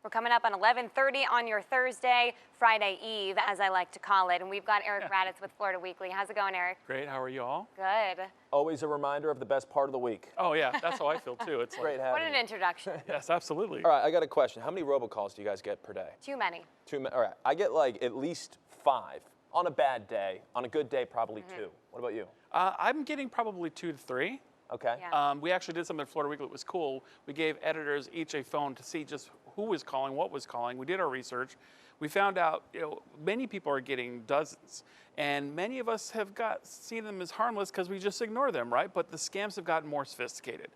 We're coming up on 11:30 on your Thursday, Friday Eve, as I like to call it. And we've got Eric Raditz with Florida Weekly. How's it going, Eric? Great. How are you all? Good. Always a reminder of the best part of the week. Oh, yeah. That's how I feel, too. It's Great like, having What an you. introduction. yes, absolutely. All right, I got a question. How many robocalls do you guys get per day? Too many. All right, I get like at least 5 on a bad day. On a good day, probably 2. What about you? I'm getting probably 2 to 3. Okay. Yeah. We actually did something at Florida Weekly that was cool. We gave editors each a phone to see just who was calling, what was calling. We did our research. We found out, many people are getting dozens, and many of us have seen them as harmless because we just ignore them, right? But the scams have gotten more sophisticated.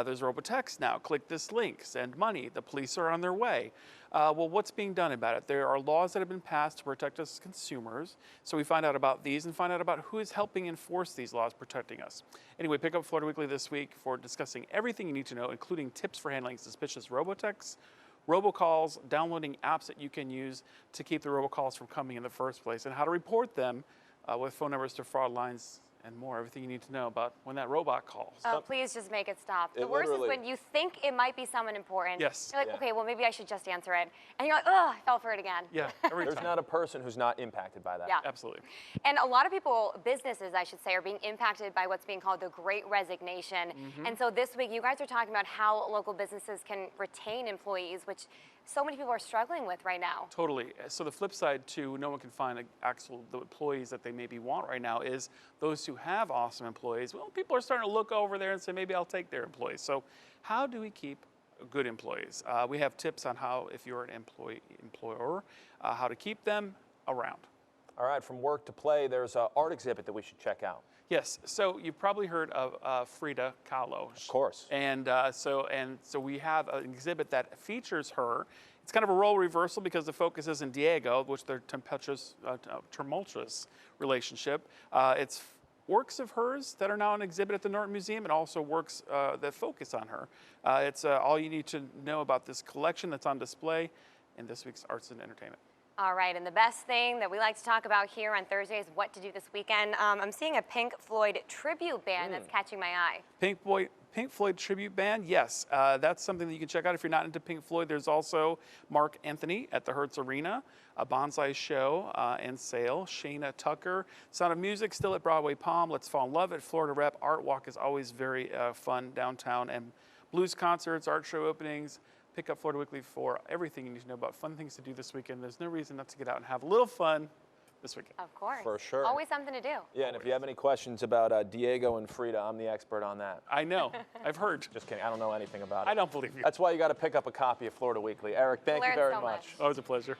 There's robotext now. Click this link, send money. The police are on their way. Well, what's being done about it? There are laws that have been passed to protect us as consumers. So we find out about these and find out about who is helping enforce these laws protecting us. Anyway, pick up Florida Weekly this week for discussing everything you need to know, including tips for handling suspicious robotexts, robocalls, downloading apps that you can use to keep the robocalls from coming in the first place, and how to report them with phone numbers to fraud lines and more. Everything you need to know about when that robot calls. Oh, please just make it stop. The It worst is literally- when you think it might be someone important. Yes. You're like, Yeah. okay, well, maybe I should just answer it. And you're like, oh, I fell for it again. Yeah, every There's time. not a person who's not impacted by that. Yeah. Absolutely. And a lot of people, businesses, I should say, are being impacted by what's being called the Great Resignation. And so this week, you guys are talking about how local businesses can retain employees, which so many people are struggling with right now. Totally. So the flip side to no one can find the employees that they maybe want right now is those who have awesome employees. Well, people are starting to look over there and say, maybe I'll take their employees. So how do we keep good employees? We have tips on how, if you're an employer, how to keep them around. All right, from work to play, there's an art exhibit that we should check out. Yes, so you've probably heard of Frida Kahlo. Of course. And so we have an exhibit that features her. It's kind of a role reversal because the focus isn't Diego, which their tumultuous relationship. It's works of hers that are now on exhibit at the Norton Museum, and also works that focus on her. It's all you need to know about this collection that's on display in this week's Arts and Entertainment. All right, and the best thing that we like to talk about here on Thursday is what to do this weekend. I'm seeing a Pink Floyd tribute band that's catching my eye. Pink Floyd tribute band, yes. That's something that you can check out if you're not into Pink Floyd. There's also Mark Anthony at the Hertz Arena, a bonsai show and sale. Shayna Tucker, Sound of Music, still at Broadway Palm. Let's Fall in Love at Florida Rep. Art Walk is always very fun downtown, and blues concerts, art show openings. Pick up Florida Weekly for everything you need to know about fun things to do this weekend. There's no reason not to get out and have a little fun this weekend. Of course. For sure. Always something to do. Yeah, and if you have any questions about Diego and Frida, I'm the expert on that. I know. I've heard. Just kidding, I don't know anything about it. I don't believe you. That's why you got to pick up a copy of Florida Weekly. Eric, thank you Learned very so much. much. Always a pleasure.